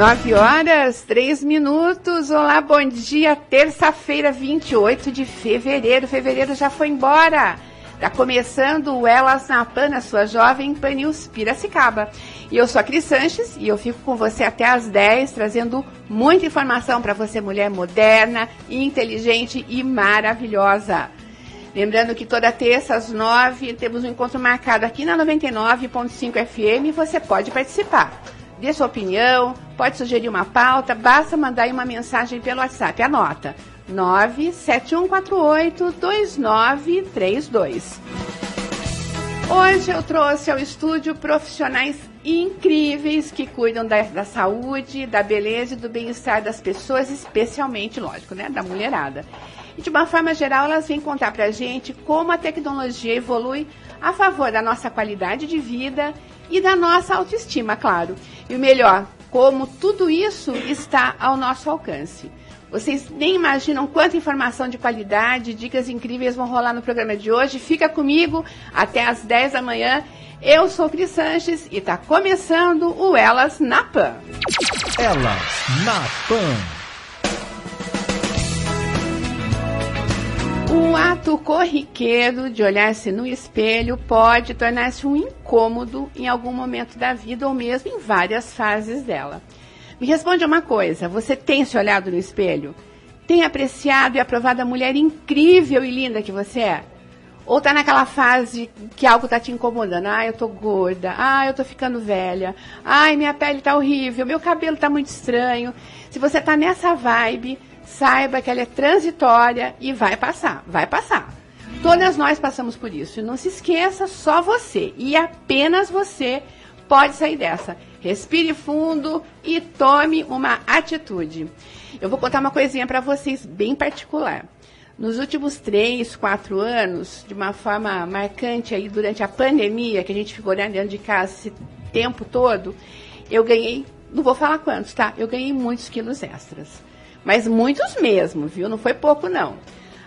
9h03. Olá, bom dia. Terça-feira, 28 de fevereiro. Fevereiro já foi embora. Tá começando o Elas na Pan, na sua Jovem Pan News Piracicaba. E eu sou a Cris Sanches e eu fico com você até às 10, trazendo muita informação para você, mulher moderna, inteligente e maravilhosa. Lembrando que toda terça às 9 temos um encontro marcado aqui na 99.5 FM e você pode participar. Dê sua opinião, pode sugerir uma pauta, basta mandar aí uma mensagem pelo WhatsApp. Anota, 971482932. Hoje eu trouxe ao estúdio profissionais incríveis que cuidam da saúde, da beleza e do bem-estar das pessoas, especialmente, lógico, né, da mulherada. E de uma forma geral, elas vêm contar pra gente como a tecnologia evolui a favor da nossa qualidade de vida e da nossa autoestima, claro. E o melhor, como tudo isso está ao nosso alcance. Vocês nem imaginam quanta informação de qualidade, dicas incríveis vão rolar no programa de hoje. Fica comigo até às 10 da manhã. Eu sou Cris Sanches e está começando o Elas na Pan. Elas na Pan. O ato corriqueiro de olhar-se no espelho pode tornar-se um incômodo em algum momento da vida ou mesmo em várias fases dela. Me responde uma coisa, você tem se olhado no espelho? Tem apreciado e aprovado a mulher incrível e linda que você é? Ou está naquela fase que algo está te incomodando? Ah, eu tô gorda. Ah, eu tô ficando velha. Ai, minha pele tá horrível. Meu cabelo tá muito estranho. Se você está nessa vibe, saiba que ela é transitória e vai passar. Vai passar. Todas nós passamos por isso. E não se esqueça, só você e apenas você pode sair dessa. Respire fundo e tome uma atitude. Eu vou contar uma coisinha para vocês bem particular. Nos últimos 3, 4 anos, de uma forma marcante aí durante a pandemia, que a gente ficou olhando dentro de casa esse tempo todo, eu ganhei, não vou falar quantos, tá? Eu ganhei muitos quilos extras. Mas muitos mesmo, viu? Não foi pouco, não.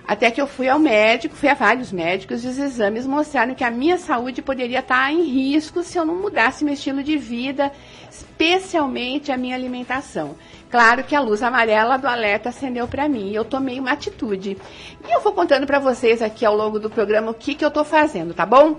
Até que eu fui ao médico, fui a vários médicos e os exames mostraram que a minha saúde poderia estar em risco se eu não mudasse meu estilo de vida, especialmente a minha alimentação. Claro que a luz amarela do alerta acendeu para mim e eu tomei uma atitude. E eu vou contando para vocês aqui ao longo do programa o que eu estou fazendo, tá bom?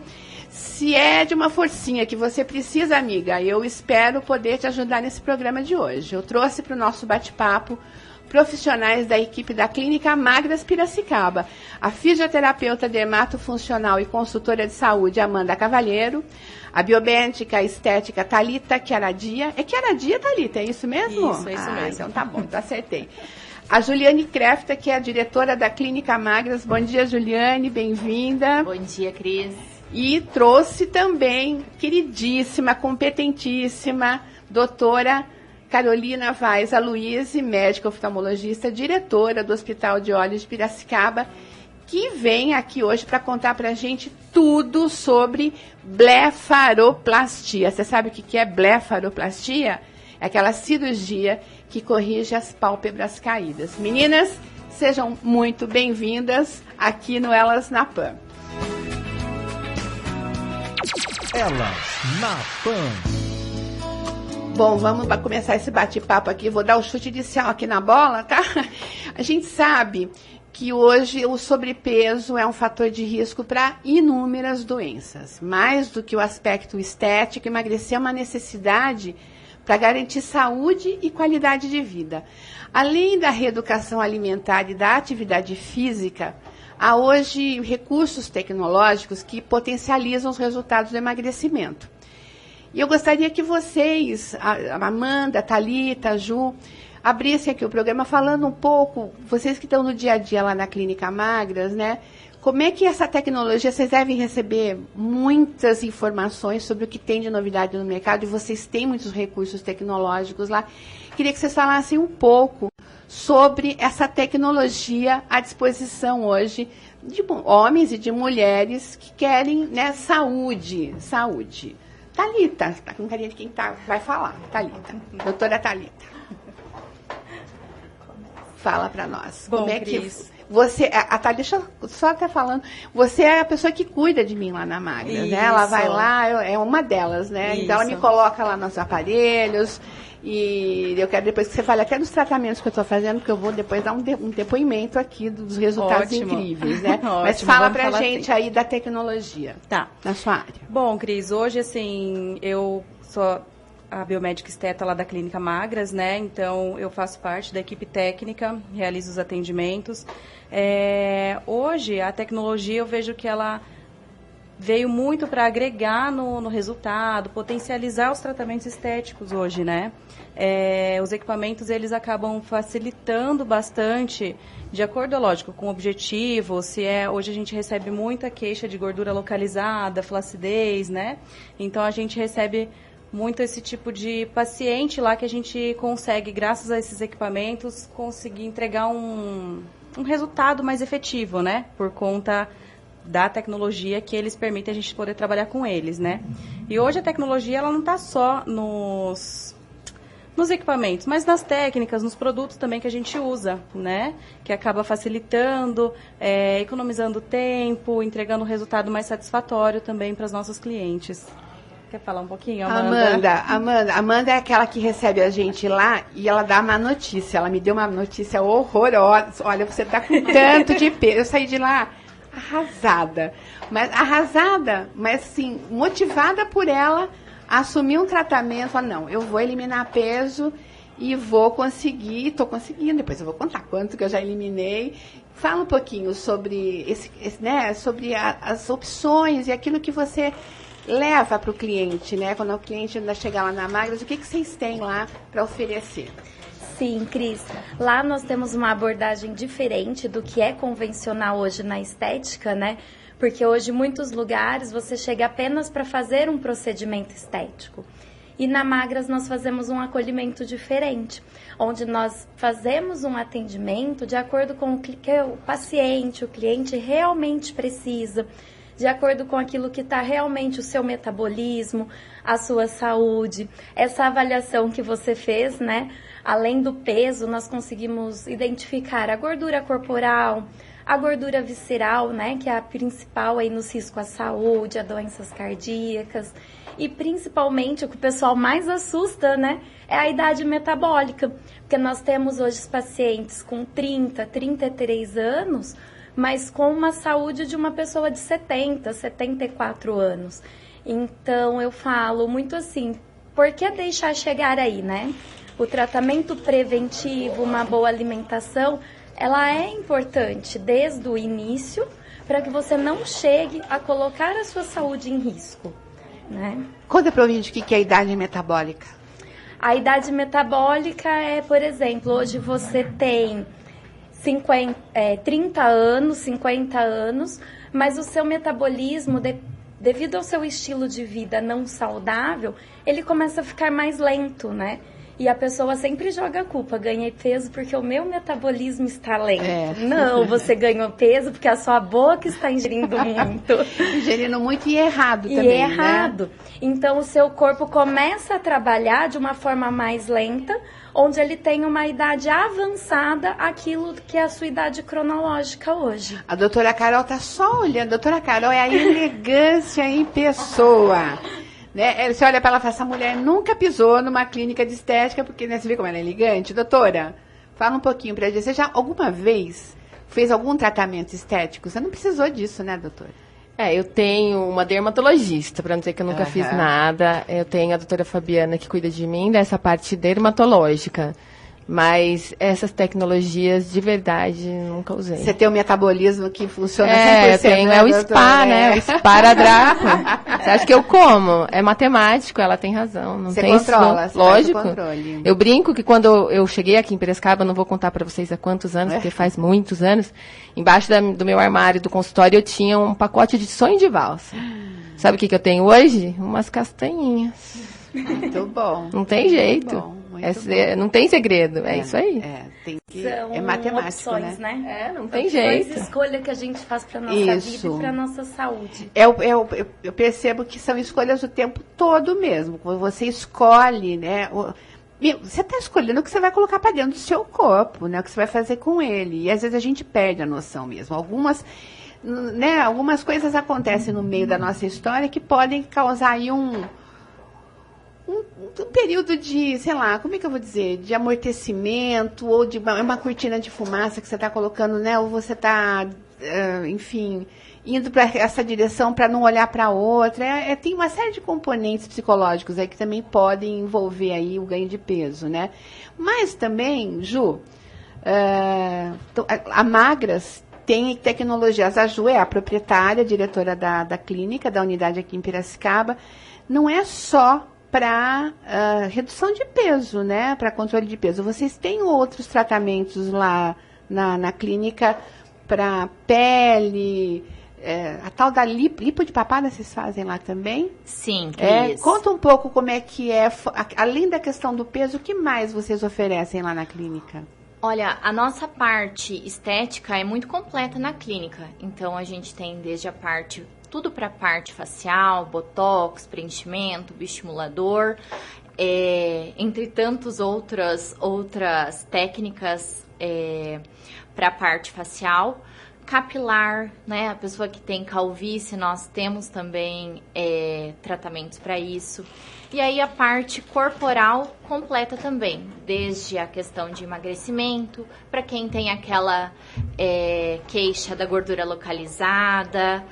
Se é de uma forcinha que você precisa, amiga, eu espero poder te ajudar nesse programa de hoje. Eu trouxe para o nosso bate-papo profissionais da equipe da Clínica Magras Piracicaba, a fisioterapeuta dermatofuncional e consultora de saúde Amanda Cavalheiro, a biomédica estética Thalita Chiaradia. É Chiaradia, Thalita, é isso mesmo? Isso mesmo. Então tá bom, então acertei. A Juliane Krefta, que é a diretora da Clínica Magras. Bom dia, Juliane, bem-vinda. Bom dia, Cris. E trouxe também, queridíssima, competentíssima, doutora Carolina Vaz Aloyse, médica oftalmologista, diretora do Hospital de Olhos de Piracicaba, que vem aqui hoje para contar para a gente tudo sobre blefaroplastia. Você sabe o que é blefaroplastia? É aquela cirurgia que corrige as pálpebras caídas. Meninas, sejam muito bem-vindas aqui no Elas na Pan. Elas na Pan. Bom, vamos começar esse bate-papo aqui. Vou dar o chute inicial aqui na bola, tá? A gente sabe que hoje o sobrepeso é um fator de risco para inúmeras doenças. Mais do que o aspecto estético, emagrecer é uma necessidade para garantir saúde e qualidade de vida. Além da reeducação alimentar e da atividade física, há hoje recursos tecnológicos que potencializam os resultados do emagrecimento. E eu gostaria que vocês, a Amanda, a Thalita, a Ju, abrissem aqui o programa falando um pouco, vocês que estão no dia a dia lá na Clínica Magras, né? Como é que essa tecnologia, vocês devem receber muitas informações sobre o que tem de novidade no mercado e vocês têm muitos recursos tecnológicos lá. Queria que vocês falassem um pouco sobre essa tecnologia à disposição hoje de homens e de mulheres que querem, né, saúde. Thalita, está com carinha de quem vai falar. Thalita, doutora Thalita. Fala para nós. Bom, como é Cris, que você, deixa eu só até falando, você é a pessoa que cuida de mim lá na Magras, né? Ela vai lá, é uma delas, né? Isso. Então ela me coloca lá nos aparelhos E eu quero depois que você fale até dos tratamentos que eu estou fazendo, porque eu vou depois dar um depoimento aqui dos resultados incríveis, né? Mas fala pra gente aí da tecnologia. Tá. Na sua área. Bom, Cris, hoje, assim, eu sou a biomédica esteta lá da Clínica Magras, né? Então, eu faço parte da equipe técnica, realizo os atendimentos. Hoje, a tecnologia, eu vejo que ela veio muito para agregar no resultado, potencializar os tratamentos estéticos hoje, né? Os equipamentos, eles acabam facilitando bastante, de acordo, lógico, com o objetivo. Hoje a gente recebe muita queixa de gordura localizada, flacidez, né? Então, a gente recebe muito esse tipo de paciente lá que a gente consegue, graças a esses equipamentos, conseguir entregar um resultado mais efetivo, né? Por conta da tecnologia que eles permitem a gente poder trabalhar com eles, né? E hoje a tecnologia, ela não está só nos equipamentos, mas nas técnicas, nos produtos também que a gente usa, né? Que acaba facilitando, economizando tempo, entregando um resultado mais satisfatório também para os nossos clientes. Quer falar um pouquinho, Amanda? Amanda é aquela que recebe a gente lá e ela dá uma notícia. Ela me deu uma notícia horrorosa. Olha, você tá com tanto de peso. Eu saí de lá arrasada, mas assim, motivada por ela a assumir um tratamento. Falar, não, eu vou eliminar peso e vou conseguir, estou conseguindo. Depois eu vou contar quanto que eu já eliminei. Fala um pouquinho sobre sobre as opções e aquilo que você leva para o cliente, né? Quando o cliente ainda chegar lá na Magras, o que vocês têm lá para oferecer? Sim, Cris. Lá nós temos uma abordagem diferente do que é convencional hoje na estética, né? Porque hoje, em muitos lugares, você chega apenas para fazer um procedimento estético. E na Magras nós fazemos um acolhimento diferente, onde nós fazemos um atendimento de acordo com o que o paciente, o cliente realmente precisa, de acordo com aquilo que está realmente o seu metabolismo, a sua saúde. Essa avaliação que você fez, né? Além do peso, nós conseguimos identificar a gordura corporal, a gordura visceral, né? Que é a principal aí nos riscos à saúde, a doenças cardíacas. E principalmente o que o pessoal mais assusta, né? É a idade metabólica. Porque nós temos hoje os pacientes com 30, 33 anos, mas com uma saúde de uma pessoa de 70, 74 anos. Então, eu falo muito assim, por que deixar chegar aí, né? O tratamento preventivo, uma boa alimentação, ela é importante desde o início para que você não chegue a colocar a sua saúde em risco, né? Conta para mim o que é a idade metabólica. A idade metabólica é, por exemplo, hoje você tem 30 anos, 50 anos, mas o seu metabolismo, devido ao seu estilo de vida não saudável, ele começa a ficar mais lento, né? E a pessoa sempre joga a culpa, ganhei peso porque o meu metabolismo está lento. Não, você ganhou peso porque a sua boca está ingerindo muito. Ingerindo muito e errado também, E errado. Né? Então, o seu corpo começa a trabalhar de uma forma mais lenta, onde ele tem uma idade avançada, aquilo que é a sua idade cronológica hoje. A doutora Carol está só olhando. A doutora Carol é a elegância em pessoa. Né? Você olha para ela e fala, essa mulher nunca pisou numa clínica de estética, porque né, você vê como ela é elegante. Doutora, fala um pouquinho para a gente. Você já alguma vez fez algum tratamento estético? Você não precisou disso, né, doutora? Eu tenho uma dermatologista, para não dizer que eu nunca fiz nada. Eu tenho a doutora Fabiana que cuida de mim dessa parte dermatológica. Mas essas tecnologias, de verdade, nunca usei. Você tem um metabolismo que funciona 100%, eu tenho, né, o spa, né? O esparadrapo. Você acha que eu como? É matemático, ela tem razão. Não você tem controla, isso, lógico. Controle. Eu brinco que quando eu cheguei aqui em Piracicaba, não vou contar para vocês há quantos anos, porque faz muitos anos, embaixo do meu armário do consultório eu tinha um pacote de sonho de valsa. Sabe o que eu tenho hoje? Umas castanhinhas. Muito bom. Não tem jeito. Bom. Não tem segredo, é isso aí. Tem que, são matemático, opções, né? Não tem jeito. Escolha que a gente faz para nossa vida e para nossa saúde. Eu percebo que são escolhas o tempo todo mesmo. Quando você escolhe, né? Você está escolhendo o que você vai colocar para dentro do seu corpo, né? O que você vai fazer com ele. E às vezes a gente perde a noção mesmo. Algumas coisas acontecem no meio da nossa história que podem causar aí um período de, sei lá, como é que eu vou dizer, de amortecimento ou de uma cortina de fumaça que você está colocando, né? Ou você está, enfim, indo para essa direção para não olhar para outra. Tem uma série de componentes psicológicos aí que também podem envolver aí o ganho de peso, né? Mas também, Ju, a Magras tem tecnologias. A Ju é a proprietária, a diretora da clínica, da unidade aqui em Piracicaba. Não é só para redução de peso, né? Para controle de peso. Vocês têm outros tratamentos lá na clínica para pele, a tal da lipo de papada vocês fazem lá também? Sim, Cris. Conta um pouco como é que é, além da questão do peso, o que mais vocês oferecem lá na clínica? Olha, a nossa parte estética é muito completa na clínica. Então, a gente tem desde tudo para a parte facial, botox, preenchimento, bioestimulador, entre tantas outras técnicas para a parte facial. Capilar, né? A pessoa que tem calvície, nós temos também tratamentos para isso. E aí a parte corporal completa também, desde a questão de emagrecimento, para quem tem aquela queixa da gordura localizada,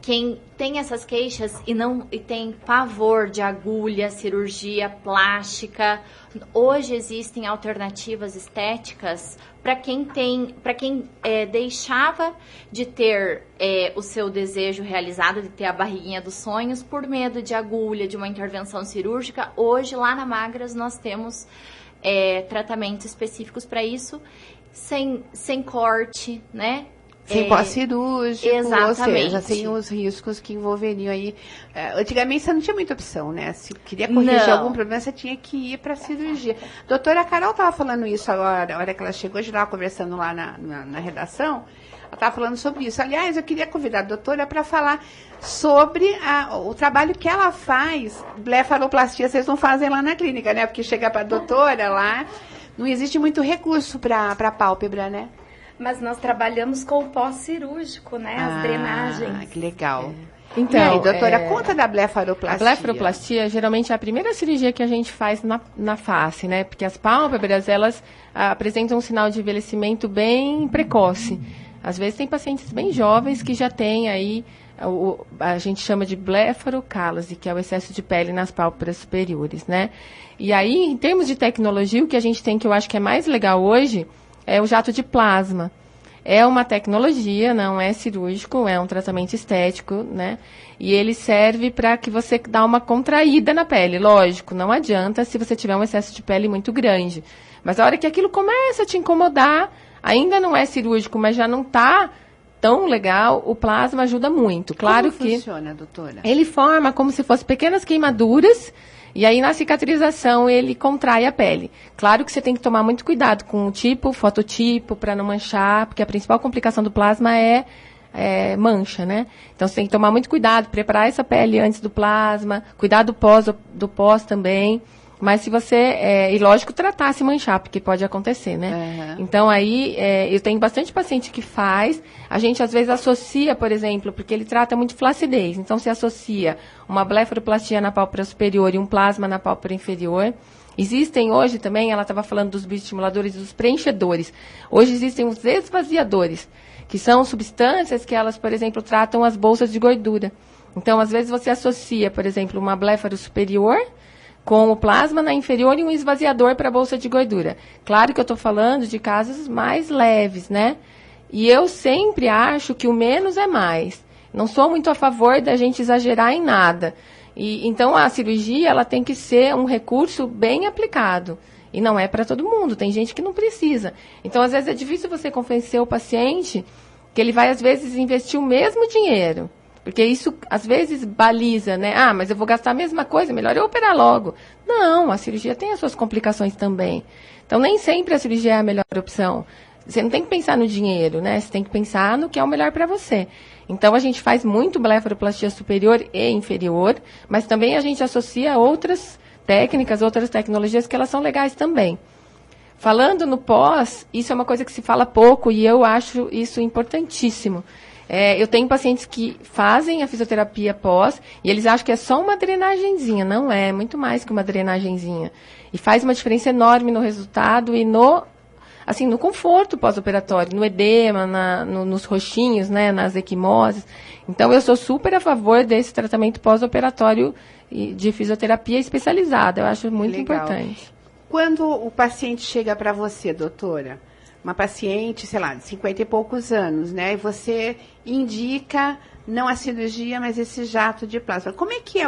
quem tem essas queixas e tem pavor de agulha, cirurgia plástica. Hoje existem alternativas estéticas para quem deixava de ter o seu desejo realizado, de ter a barriguinha dos sonhos por medo de agulha, de uma intervenção cirúrgica. Hoje, lá na Magras, nós temos tratamentos específicos para isso, sem corte, né? Sem pós-cirúrgico, exatamente. Ou seja, sem os riscos que envolveriam aí. Antigamente você não tinha muita opção, né? Se queria corrigir algum problema, você tinha que ir para a cirurgia. Doutora Carol estava falando isso agora, a hora que ela chegou, a gente estava conversando lá na redação, ela estava falando sobre isso. Aliás, eu queria convidar a doutora para falar sobre o trabalho que ela faz. Blefaroplastia vocês não fazem lá na clínica, né? Porque chega para a doutora lá, não existe muito recurso para a pálpebra, né? Mas nós trabalhamos com o pós-cirúrgico, né? As drenagens. Que legal. Então, e aí, doutora, conta da blefaroplastia. A blefaroplastia, geralmente, é a primeira cirurgia que a gente faz na face, né? Porque as pálpebras, elas apresentam um sinal de envelhecimento bem precoce. Às vezes, tem pacientes bem jovens que já têm aí, a gente chama de blefarocálase, que é o excesso de pele nas pálpebras superiores, né? E aí, em termos de tecnologia, o que a gente tem, que eu acho que é mais legal hoje, é o jato de plasma. É uma tecnologia, não é cirúrgico, é um tratamento estético, né? E ele serve para que você dê uma contraída na pele. Lógico, não adianta se você tiver um excesso de pele muito grande. Mas a hora que aquilo começa a te incomodar, ainda não é cirúrgico, mas já não está tão legal, o plasma ajuda muito. Claro Como funciona, doutora? Ele forma como se fossem pequenas queimaduras. E aí, na cicatrização, ele contrai a pele. Claro que você tem que tomar muito cuidado com o tipo, fototipo, para não manchar, porque a principal complicação do plasma é mancha, né? Então, você tem que tomar muito cuidado, preparar essa pele antes do plasma, cuidar do pós também. Mas se você, e lógico, tratar se manchar, porque pode acontecer, né? Uhum. Então, aí, eu tenho bastante paciente que faz. A gente, às vezes, associa, por exemplo, porque ele trata muito flacidez. Então, se associa uma blefaroplastia na pálpebra superior e um plasma na pálpebra inferior. Existem hoje também, ela estava falando dos bioestimuladores e dos preenchedores. Hoje existem os esvaziadores, que são substâncias que elas, por exemplo, tratam as bolsas de gordura. Então, às vezes, você associa, por exemplo, uma blefaro superior com o plasma na inferior e um esvaziador para a bolsa de gordura. Claro que eu estou falando de casos mais leves, né? E eu sempre acho que o menos é mais. Não sou muito a favor da gente exagerar em nada. Então, a cirurgia ela tem que ser um recurso bem aplicado. E não é para todo mundo. Tem gente que não precisa. Então, às vezes, é difícil você convencer o paciente que ele vai, às vezes, investir o mesmo dinheiro. Porque isso, às vezes, baliza, né? Ah, mas eu vou gastar a mesma coisa, melhor eu operar logo. Não, a cirurgia tem as suas complicações também. Então, nem sempre a cirurgia é a melhor opção. Você não tem que pensar no dinheiro, né? Você tem que pensar no que é o melhor para você. Então, a gente faz muito blefaroplastia superior e inferior, mas também a gente associa outras técnicas, outras tecnologias que elas são legais também. Falando no pós, isso é uma coisa que se fala pouco e eu acho isso importantíssimo. Eu tenho pacientes que fazem a fisioterapia pós e eles acham que é só uma drenagenzinha. Não é, muito mais que uma drenagenzinha. E faz uma diferença enorme no resultado e no conforto pós-operatório, no edema, nos roxinhos, né, nas equimoses. Então, eu sou super a favor desse tratamento pós-operatório de fisioterapia especializada. Eu acho muito importante. Quando o paciente chega para você, doutora, uma paciente, sei lá, de 50 e poucos anos, né, e você indica não a cirurgia, mas esse jato de plasma. Como é que é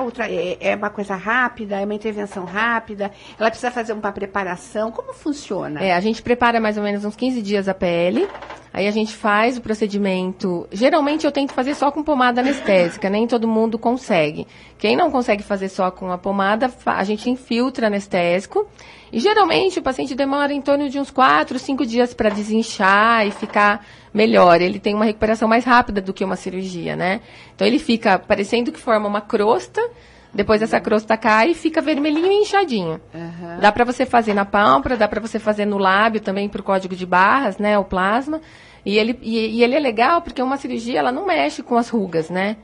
uma coisa rápida? É uma intervenção rápida? Ela precisa fazer uma preparação? Como funciona? A gente prepara mais ou menos uns 15 dias a pele. Aí a gente faz o procedimento. Geralmente eu tento fazer só com pomada anestésica, nem todo mundo consegue. Quem não consegue fazer só com a pomada, a gente infiltra anestésico. E geralmente o paciente demora em torno de uns 4, 5 dias para desinchar e ficar melhor. Ele tem uma recuperação mais rápida do que uma cirurgia, né? Então ele fica parecendo que forma uma crosta, depois essa crosta cai e fica vermelhinho e inchadinho. Uhum. Dá para você fazer na pálpebra, dá para você fazer no lábio também para o código de barras, né? O plasma. E ele é legal porque uma cirurgia ela não mexe com as rugas, né?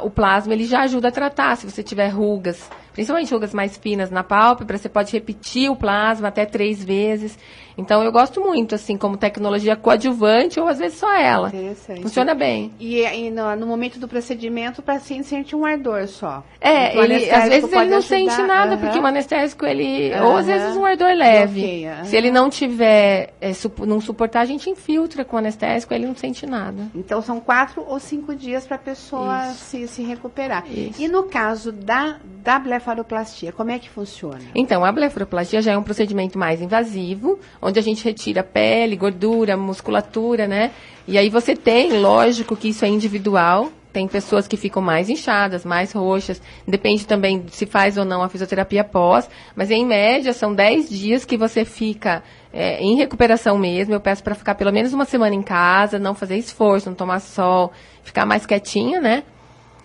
O plasma ele já ajuda a tratar. Se você tiver rugas, principalmente rugas mais finas na pálpebra, você pode repetir o plasma até 3 vezes. Então, eu gosto muito, assim, como tecnologia coadjuvante ou às vezes só ela. Interessante. Funciona bem. E no momento do procedimento, o paciente sente um ardor só. Às vezes ele não sente nada, porque o anestésico, ou às vezes um ardor leve. Se ele não tiver, não suportar, a gente infiltra com o anestésico, ele não sente nada. Então, são 4 ou 5 dias para a pessoa se recuperar. Isso. E no caso da blefaroplastia, como é que funciona? Então, a blefaroplastia já é um procedimento mais invasivo, onde a gente retira pele, gordura, musculatura, né? E aí você tem, lógico que isso é individual, tem pessoas que ficam mais inchadas, mais roxas, depende também se faz ou não a fisioterapia pós, mas em média são 10 dias que você fica em recuperação mesmo. Eu peço para ficar pelo menos uma semana em casa, não fazer esforço, não tomar sol, ficar mais quietinha, né?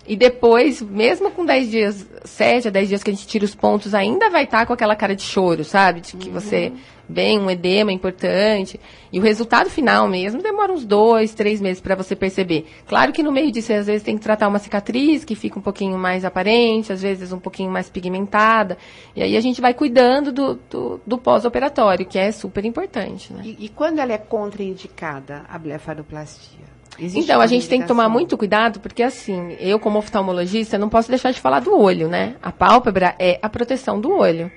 E depois, mesmo com 10 dias, 7 a 10 dias que a gente tira os pontos, ainda vai estar com aquela cara de choro, sabe? De que você vem um edema importante. E o resultado final mesmo demora uns 2, 3 meses para você perceber. Claro que no meio disso, às vezes, tem que tratar uma cicatriz que fica um pouquinho mais aparente, às vezes um pouquinho mais pigmentada. E aí a gente vai cuidando do pós-operatório, que é super importante, né? E quando ela é contraindicada, a blefaroplastia? Então, a gente tem que tomar muito cuidado, porque assim, eu como oftalmologista não posso deixar de falar do olho, né? A pálpebra é a proteção do olho.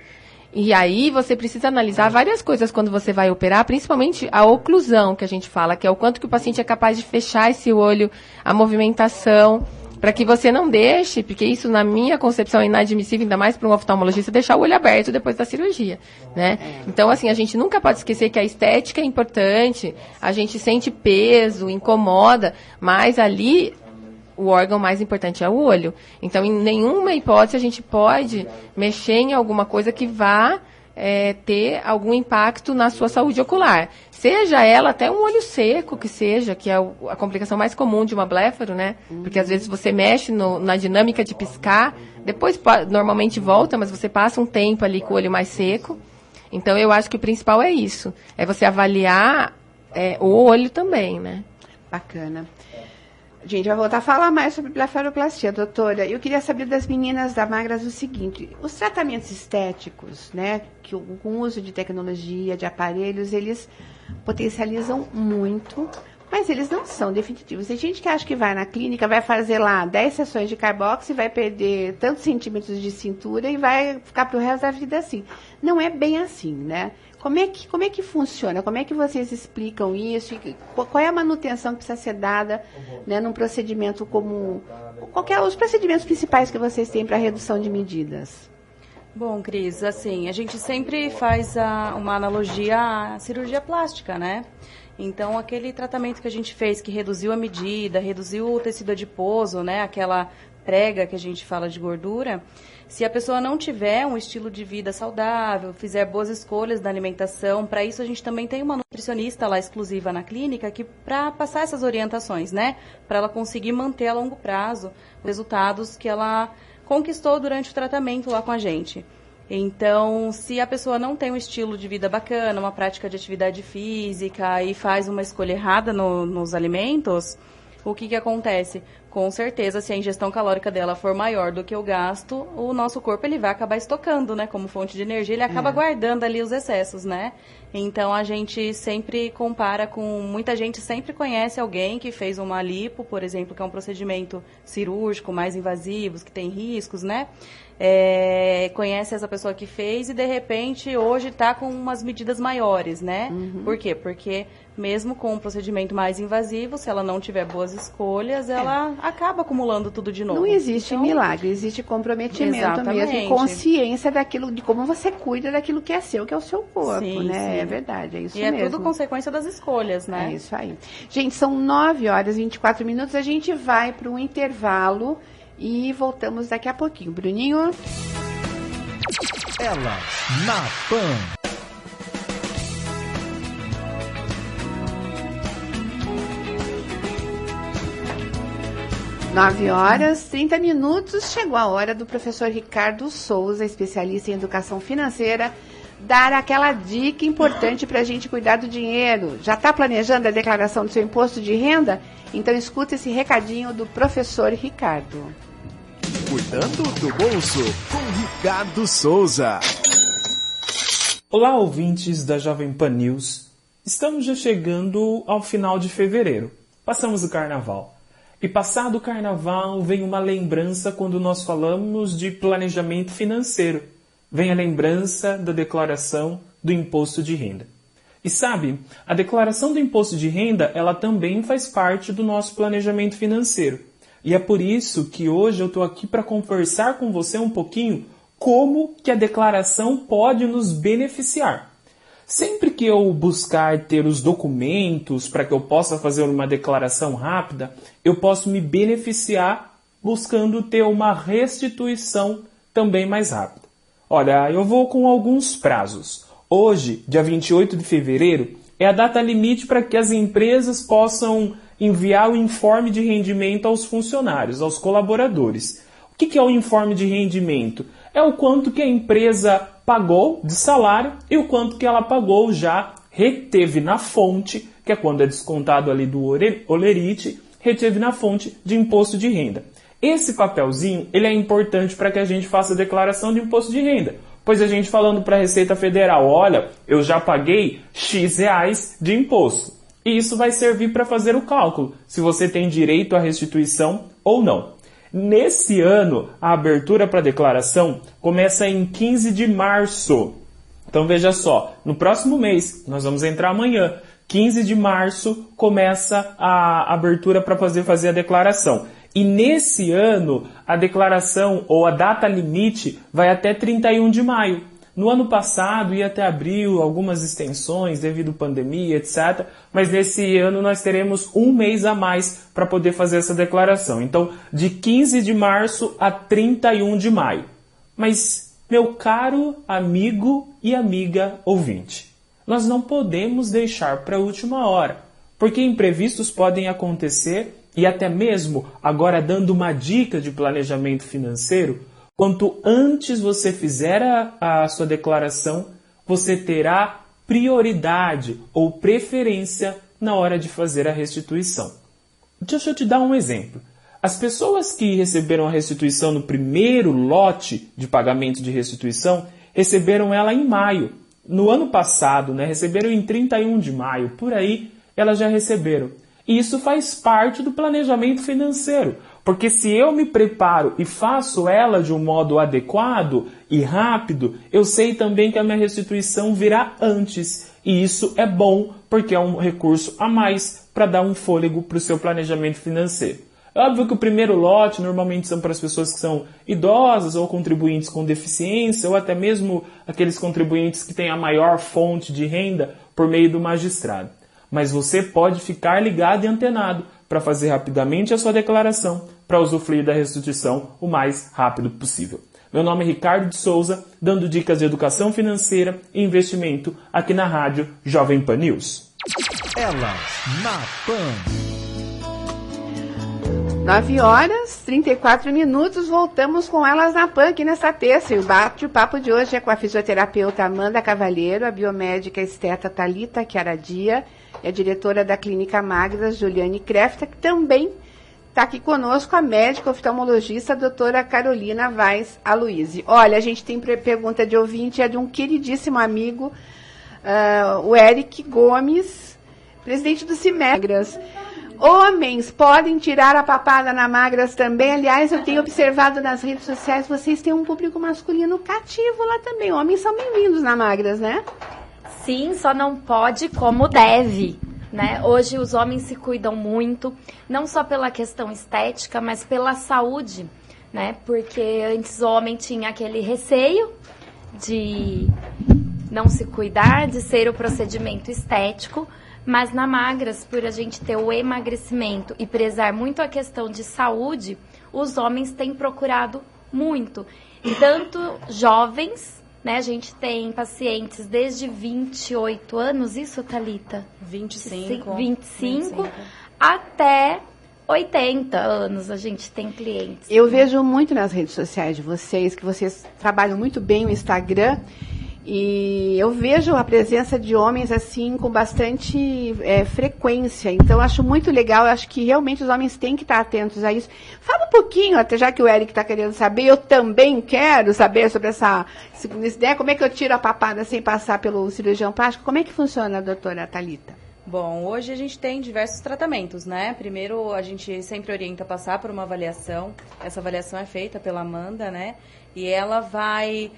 E aí você precisa analisar várias coisas quando você vai operar, principalmente a oclusão que a gente fala, que é o quanto que o paciente é capaz de fechar esse olho, a movimentação, para que você não deixe, porque isso na minha concepção é inadmissível, ainda mais para um oftalmologista, deixar o olho aberto depois da cirurgia, né? Então, assim, a gente nunca pode esquecer que a estética é importante, a gente sente peso, incomoda, mas ali o órgão mais importante é o olho. Então, em nenhuma hipótese a gente pode mexer em alguma coisa que vá ter algum impacto na sua saúde ocular. Seja ela até um olho seco, que é a complicação mais comum de uma blefaro, né? Porque às vezes você mexe na dinâmica de piscar, depois normalmente volta, mas você passa um tempo ali com o olho mais seco. Então, eu acho que o principal é isso. É você avaliar o olho também, né? Bacana. A gente vai voltar a falar mais sobre blefaroplastia, doutora. Eu queria saber das meninas da Magras o seguinte: os tratamentos estéticos, né, que com o uso de tecnologia, de aparelhos, eles potencializam muito, mas eles não são definitivos. Tem gente que acha que vai na clínica, vai fazer lá 10 sessões de carbox e vai perder tantos centímetros de cintura e vai ficar pro resto da vida assim. Não é bem assim, né? Como é que funciona? Como é que vocês explicam isso? Qual é a manutenção que precisa ser dada, né, num procedimento como... os procedimentos principais que vocês têm para redução de medidas? Bom, Cris, assim, a gente sempre faz uma analogia à cirurgia plástica, né? Então, aquele tratamento que a gente fez, que reduziu a medida, reduziu o tecido adiposo, né? Aquela prega que a gente fala de gordura... Se a pessoa não tiver um estilo de vida saudável, fizer boas escolhas da alimentação, para isso a gente também tem uma nutricionista lá exclusiva na clínica para passar essas orientações, né? Para ela conseguir manter a longo prazo os resultados que ela conquistou durante o tratamento lá com a gente. Então, se a pessoa não tem um estilo de vida bacana, uma prática de atividade física e faz uma escolha errada nos alimentos, o que acontece? Com certeza, se a ingestão calórica dela for maior do que o gasto, o nosso corpo ele vai acabar estocando, né? Como fonte de energia, ele acaba guardando ali os excessos, né? Então, a gente sempre compara com... Muita gente sempre conhece alguém que fez uma lipo, por exemplo, que é um procedimento cirúrgico, mais invasivo, que tem riscos, né? Conhece essa pessoa que fez e, de repente, hoje está com umas medidas maiores, né? Por quê? Porque mesmo com um procedimento mais invasivo, se ela não tiver boas escolhas, ela acaba acumulando tudo de novo. Não existe milagre, existe comprometimento mesmo e consciência daquilo, de como você cuida daquilo que é seu, que é o seu corpo, sim, né? Sim. É verdade, é isso mesmo. E é tudo consequência das escolhas, né? É isso aí. Gente, são 9h24, a gente vai para um intervalo e voltamos daqui a pouquinho. Bruninho? Elas na PAN. 9h30, chegou a hora do professor Ricardo Souza, especialista em educação financeira, dar aquela dica importante para a gente cuidar do dinheiro. Já está planejando a declaração do seu imposto de renda? Então escuta esse recadinho do professor Ricardo. Cuidando do bolso com Ricardo Souza. Olá, ouvintes da Jovem Pan News. Estamos já chegando ao final de fevereiro. Passamos o carnaval. E passado o carnaval, vem uma lembrança quando nós falamos de planejamento financeiro. Vem a lembrança da declaração do imposto de renda. E sabe, a declaração do imposto de renda, ela também faz parte do nosso planejamento financeiro. E é por isso que hoje eu estou aqui para conversar com você um pouquinho como que a declaração pode nos beneficiar. Sempre que eu buscar ter os documentos para que eu possa fazer uma declaração rápida, eu posso me beneficiar buscando ter uma restituição também mais rápida. Olha, eu vou com alguns prazos. Hoje, dia 28 de fevereiro, é a data limite para que as empresas possam enviar o informe de rendimento aos funcionários, aos colaboradores. O que é o informe de rendimento? É o quanto que a empresa pagou de salário e o quanto que ela pagou já reteve na fonte, que é quando é descontado ali do holerite, reteve na fonte de imposto de renda. Esse papelzinho ele é importante para que a gente faça a declaração de imposto de renda. Pois a gente falando para a Receita Federal, olha, eu já paguei X reais de imposto. E isso vai servir para fazer o cálculo, se você tem direito à restituição ou não. Nesse ano, a abertura para declaração começa em 15 de março. Então veja só, no próximo mês, nós vamos entrar amanhã, 15 de março começa a abertura para fazer a declaração. E nesse ano, a declaração ou a data limite vai até 31 de maio. No ano passado ia até abril, algumas extensões devido à pandemia, etc. Mas nesse ano nós teremos um mês a mais para poder fazer essa declaração. Então, de 15 de março a 31 de maio. Mas, meu caro amigo e amiga ouvinte, nós não podemos deixar para a última hora, porque imprevistos podem acontecer e até mesmo, agora dando uma dica de planejamento financeiro, quanto antes você fizer a sua declaração, você terá prioridade ou preferência na hora de fazer a restituição. Deixa eu te dar um exemplo. As pessoas que receberam a restituição no primeiro lote de pagamento de restituição, receberam ela em maio. No ano passado, receberam em 31 de maio, por aí elas já receberam. E isso faz parte do planejamento financeiro. Porque se eu me preparo e faço ela de um modo adequado e rápido, eu sei também que a minha restituição virá antes. E isso é bom, porque é um recurso a mais para dar um fôlego para o seu planejamento financeiro. É óbvio que o primeiro lote normalmente são para as pessoas que são idosas ou contribuintes com deficiência ou até mesmo aqueles contribuintes que têm a maior fonte de renda por meio do magistrado. Mas você pode ficar ligado e antenado para fazer rapidamente a sua declaração para usufruir da restituição o mais rápido possível. Meu nome é Ricardo de Souza, dando dicas de educação financeira e investimento aqui na rádio Jovem Pan News. Elas na Pan. 9h34, voltamos com Elas na PAN aqui nessa terça. E o bate-papo de hoje é com a fisioterapeuta Amanda Cavalheiro, a biomédica esteta Thalita Chiaradia é diretora da Clínica Magras, Juliane Krefta, que também está aqui conosco a médica oftalmologista, a doutora Carolina Vaz Aloysi. Olha, a gente tem pergunta de ouvinte, é de um queridíssimo amigo, o Eric Gomes, presidente do CIMEGRAS. Homens podem tirar a papada na Magras também? Aliás, eu tenho observado nas redes sociais, vocês têm um público masculino cativo lá também. Homens são bem-vindos na Magras, né? Sim, só não pode como deve, né? Hoje os homens se cuidam muito, não só pela questão estética, mas pela saúde, né? Porque antes o homem tinha aquele receio de não se cuidar, de ser o procedimento estético, mas na Magras, por a gente ter o emagrecimento e prezar muito a questão de saúde, os homens têm procurado muito. E tanto jovens, né? A gente tem pacientes desde 28 anos, isso, Thalita? 25 até 80 anos a gente tem clientes. Eu vejo muito nas redes sociais de vocês, que vocês trabalham muito bem o Instagram, e eu vejo a presença de homens assim com bastante frequência. Então, eu acho muito legal. Eu acho que realmente os homens têm que estar atentos a isso. Fala um pouquinho, até já que o Eric está querendo saber, eu também quero saber sobre essa ideia. Como é que eu tiro a papada sem passar pelo cirurgião plástico? Como é que funciona, doutora Thalita? Bom, hoje a gente tem diversos tratamentos, né? Primeiro, a gente sempre orienta a passar por uma avaliação. Essa avaliação é feita pela Amanda, né? E ela vai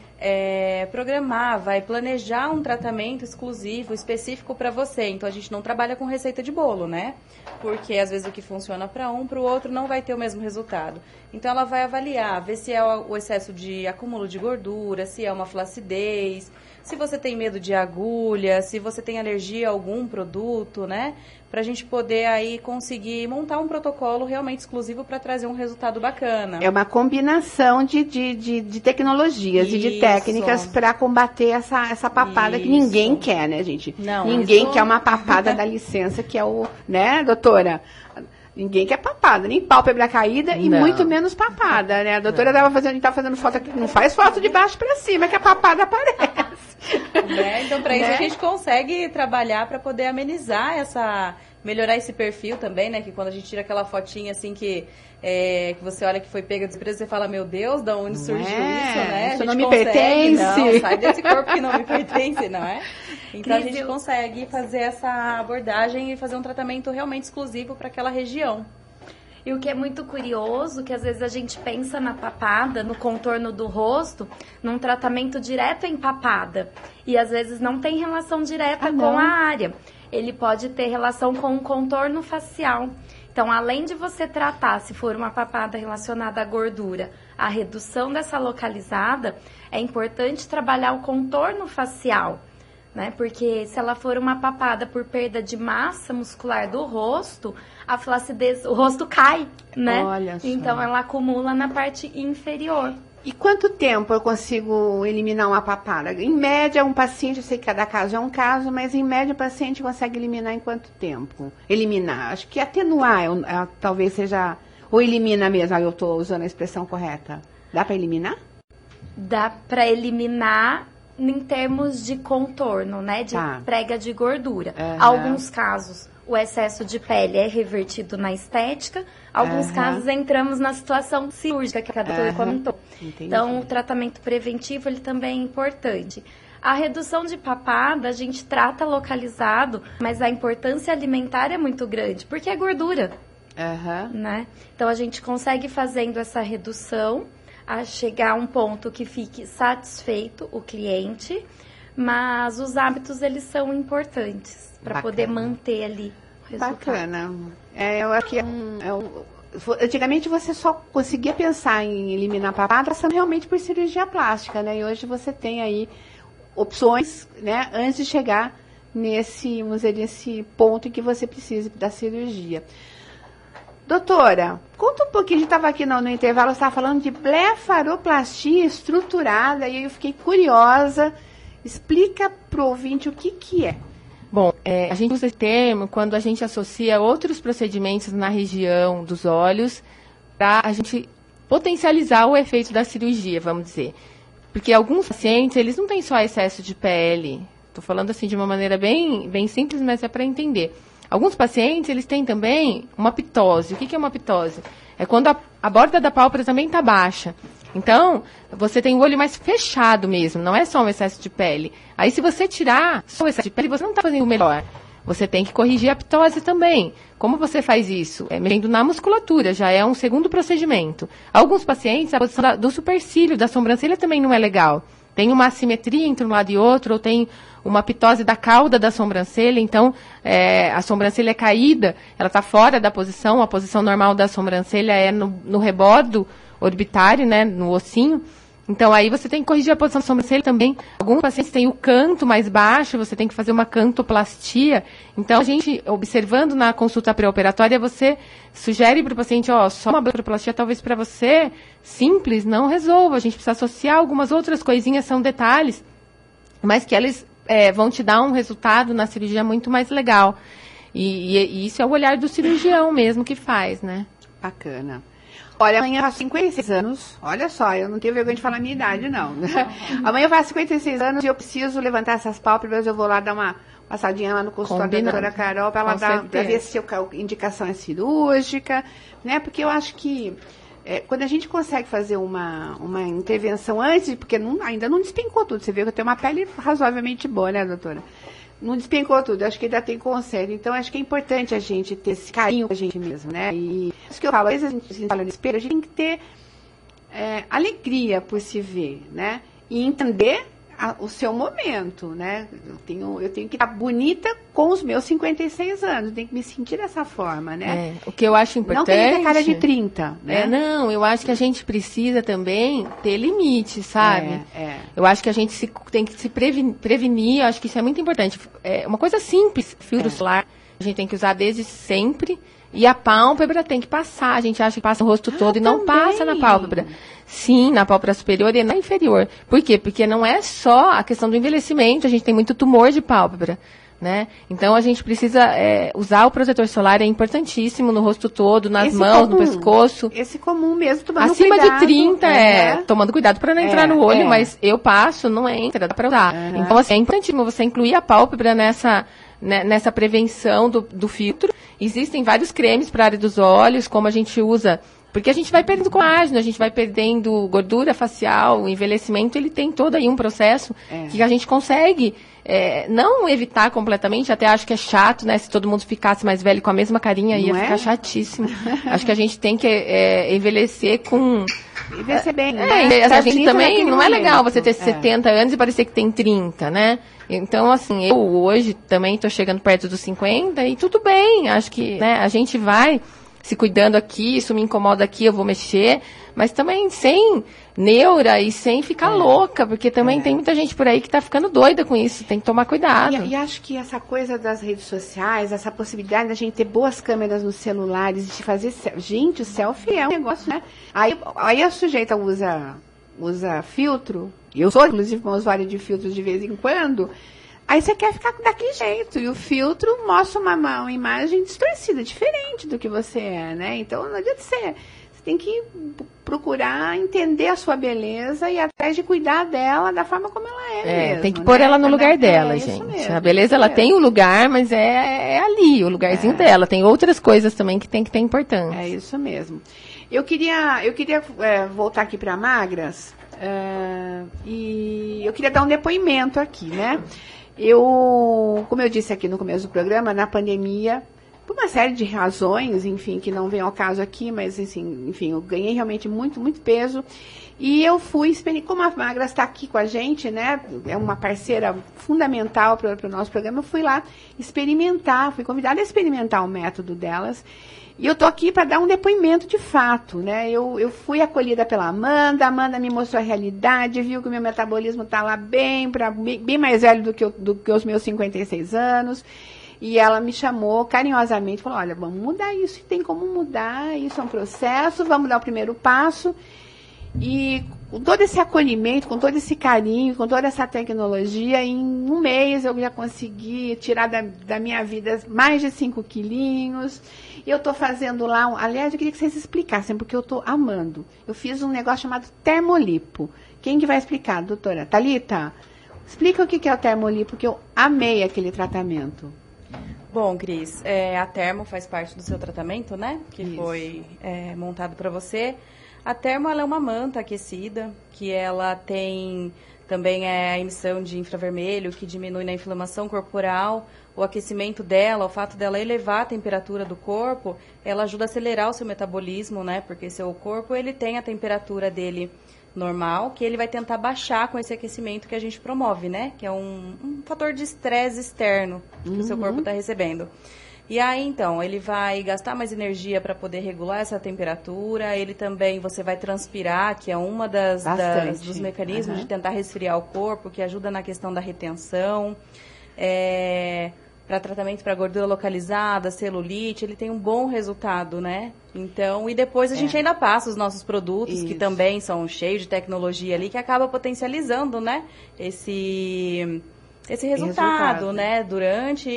programar, vai planejar um tratamento exclusivo, específico para você. Então, a gente não trabalha com receita de bolo, né? Porque, às vezes, o que funciona para um, para o outro, não vai ter o mesmo resultado. Então, ela vai avaliar, ver se é o excesso de acúmulo de gordura, se é uma flacidez, se você tem medo de agulha, se você tem alergia a algum produto, né? Pra gente poder aí conseguir montar um protocolo realmente exclusivo para trazer um resultado bacana. É uma combinação de tecnologias e de técnicas para combater essa papada que ninguém quer, né, gente? Não, ninguém quer uma papada da licença, que é o, né, doutora? Ninguém quer papada, nem pálpebra caída e muito menos papada, né? A doutora a gente tá fazendo foto aqui, não faz foto de baixo para cima, que a papada aparece. Né? Então, para isso a gente consegue trabalhar para poder amenizar melhorar esse perfil também, né? Que quando a gente tira aquela fotinha assim que você olha que foi pega de surpresa, você fala, meu Deus, de onde surgiu isso, né? Isso não me pertence. Não, sai desse corpo que não me pertence, não é? Então, a gente consegue fazer essa abordagem e fazer um tratamento realmente exclusivo para aquela região. E o que é muito curioso, que às vezes a gente pensa na papada, no contorno do rosto, num tratamento direto em papada. E às vezes não tem relação direta com a área. Ele pode ter relação com o contorno facial. Então, além de você tratar, se for uma papada relacionada à gordura, a redução dessa localizada, é importante trabalhar o contorno facial, né? Porque se ela for uma papada por perda de massa muscular do rosto, a flacidez, o rosto cai, né? Olha só. Então, ela acumula na parte inferior. E quanto tempo eu consigo eliminar uma papada? Em média, um paciente, eu sei que cada caso é um caso, mas em média o paciente consegue eliminar em quanto tempo? Eliminar, acho que atenuar talvez seja, ou elimina mesmo, eu estou usando a expressão correta. Dá para eliminar? Dá para eliminar em termos de contorno, né? De prega de gordura. Alguns casos, o excesso de pele é revertido na estética. Alguns casos, entramos na situação cirúrgica, que a doutora comentou. Entendi. Então, o tratamento preventivo, ele também é importante. A redução de papada, a gente trata localizado, mas a importância alimentar é muito grande, porque é gordura, né? Então, a gente consegue fazendo essa redução, a chegar a um ponto que fique satisfeito o cliente, mas os hábitos, eles são importantes para poder manter ali o resultado. Bacana. Eu acho que antigamente você só conseguia pensar em eliminar papada passando realmente por cirurgia plástica, né? E hoje você tem aí opções, né, antes de chegar nesse ponto em que você precisa da cirurgia. Doutora, conta um pouquinho, a gente estava aqui no intervalo, você estava falando de blefaroplastia estruturada, e eu fiquei curiosa. Explica para o ouvinte o que é. Bom, a gente usa esse termo quando a gente associa outros procedimentos na região dos olhos para a gente potencializar o efeito da cirurgia, vamos dizer. Porque alguns pacientes, eles não têm só excesso de pele Estou falando assim de uma maneira bem, bem simples, mas é para entender. Alguns pacientes, eles têm também uma ptose. O que é uma ptose? É quando a borda da pálpebra também está baixa. Então, você tem o olho mais fechado mesmo, não é só um excesso de pele. Aí, se você tirar só o excesso de pele, você não está fazendo o melhor. Você tem que corrigir a ptose também. Como você faz isso? Mexendo na musculatura, já é um segundo procedimento. Alguns pacientes, a posição do supercílio, da sobrancelha também não é legal. Tem uma assimetria entre um lado e outro, ou tem uma ptose da cauda da sobrancelha, então a sobrancelha é caída, ela está fora da posição, a posição normal da sobrancelha é no rebordo orbitário, né, no ossinho. Então, aí você tem que corrigir a posição da sobrancelha também. Alguns pacientes têm o canto mais baixo, você tem que fazer uma cantoplastia. Então, a gente, observando na consulta pré-operatória, você sugere para o paciente, só uma cantoplastia talvez para você, simples, não resolva. A gente precisa associar algumas outras coisinhas, são detalhes, mas que eles vão te dar um resultado na cirurgia muito mais legal. E isso é o olhar do cirurgião mesmo que faz, né? Bacana. Olha, amanhã eu faço 56 anos. Olha só, eu não tenho vergonha de falar a minha idade, não. Amanhã eu faço 56 anos e eu preciso levantar essas pálpebras. Eu vou lá dar uma passadinha lá no consultório da doutora Carol para ela pra ver se a indicação é cirúrgica, né? Porque eu acho que quando a gente consegue fazer uma intervenção antes, porque ainda não despencou tudo. Você vê que eu tenho uma pele razoavelmente boa, né, doutora? Não despencou tudo, acho que ainda tem conserto. Então, acho que é importante a gente ter esse carinho com a gente mesmo, né? E isso que eu falo, às vezes a gente fala no espelho, a gente tem que ter alegria por se ver, né? E entender o seu momento, né? Eu tenho que estar bonita com os meus 56 anos, eu tenho que me sentir dessa forma, né? O que eu acho importante... Não tem que ter cara de 30, né? Não, eu acho que a gente precisa também ter limite, sabe? Eu acho que a gente tem que se prevenir, eu acho que isso é muito importante. Uma coisa simples, filtro solar, a gente tem que usar desde sempre, e a pálpebra tem que passar, a gente acha que passa o rosto todo e não passa na pálpebra. Sim, na pálpebra superior e na inferior. Por quê? Porque não é só a questão do envelhecimento, a gente tem muito tumor de pálpebra, né? Então, a gente precisa usar o protetor solar, é importantíssimo no rosto todo, nas mãos, no pescoço. Esse comum mesmo, tomando acima cuidado. De 30, tomando cuidado para não entrar no olho, mas eu passo, não entra, dá para usar. Então, assim, é importantíssimo você incluir a pálpebra nessa prevenção do filtro. Existem vários cremes para a área dos olhos, como a gente usa, porque a gente vai perdendo colágeno, a gente vai perdendo gordura facial, o envelhecimento, ele tem todo aí um processo que a gente consegue não evitar completamente, até acho que é chato, né, se todo mundo ficasse mais velho com a mesma carinha, ia ficar chatíssimo. Acho que a gente tem que envelhecer com... Envelhecer bem, a gente também, não é legal você ter 70 anos e parecer que tem 30, né? Então, assim, eu hoje também estou chegando perto dos 50 e tudo bem, acho que a gente vai se cuidando aqui, isso me incomoda aqui, eu vou mexer, mas também sem neura e sem ficar louca, porque também tem muita gente por aí que está ficando doida com isso, tem que tomar cuidado. E acho que essa coisa das redes sociais, essa possibilidade da gente ter boas câmeras nos celulares, de fazer... Gente, o selfie é um negócio, né? Aí a sujeita usa filtro, eu sou, inclusive, uma usuária de filtros de vez em quando, aí você quer ficar daquele jeito, e o filtro mostra uma imagem distorcida, diferente do que você é, né? Então, não adianta você tem que procurar entender a sua beleza e atrás de cuidar dela da forma como ela é mesmo, tem que pôr ela no lugar dela, gente. Mesmo, a beleza, ela tem o lugar, mas é ali, o lugarzinho dela. Tem outras coisas também que tem que ter importância. É isso mesmo. Eu queria voltar aqui para Magras, e eu queria dar um depoimento aqui, né? Como eu disse aqui no começo do programa, na pandemia, por uma série de razões, enfim, que não vem ao caso aqui, mas, assim, enfim, eu ganhei realmente muito, muito peso. E eu fui, como a Magras está aqui com a gente, né, é uma parceira fundamental para o nosso programa, eu fui lá experimentar, fui convidada a experimentar o método delas. E eu estou aqui para dar um depoimento de fato, né? Eu fui acolhida pela Amanda, a Amanda me mostrou a realidade, viu que o meu metabolismo está lá bem mais velho do que os meus 56 anos. E ela me chamou carinhosamente, falou, olha, vamos mudar isso, tem como mudar, isso é um processo, vamos dar o primeiro passo. E com todo esse acolhimento, com todo esse carinho, com toda essa tecnologia, em um mês eu já consegui tirar da minha vida mais de 5 quilinhos. E eu estou fazendo lá, aliás, eu queria que vocês explicassem, porque eu estou amando. Eu fiz um negócio chamado termolipo. Quem que vai explicar, doutora? Thalita? Explica o que é o Termoli, porque eu amei aquele tratamento. Bom, Cris, a Termo faz parte do seu tratamento, né? Que Isso. foi montado para você. A Termo, ela é uma manta aquecida, que ela tem também a emissão de infravermelho, que diminui na inflamação corporal. O aquecimento dela, o fato dela elevar a temperatura do corpo, ela ajuda a acelerar o seu metabolismo, né? Porque seu corpo, ele tem a temperatura dele normal, que ele vai tentar baixar com esse aquecimento que a gente promove, né? Que é um fator de estresse externo que o seu corpo está recebendo. E aí, então, ele vai gastar mais energia para poder regular essa temperatura. Ele também, você vai transpirar, que é uma dos mecanismos de tentar resfriar o corpo, que ajuda na questão da retenção. Para tratamento para gordura localizada, celulite, ele tem um bom resultado, né? Então, e depois a gente ainda passa os nossos produtos, que também são cheios de tecnologia ali, que acaba potencializando, né? Esse resultado, né? Durante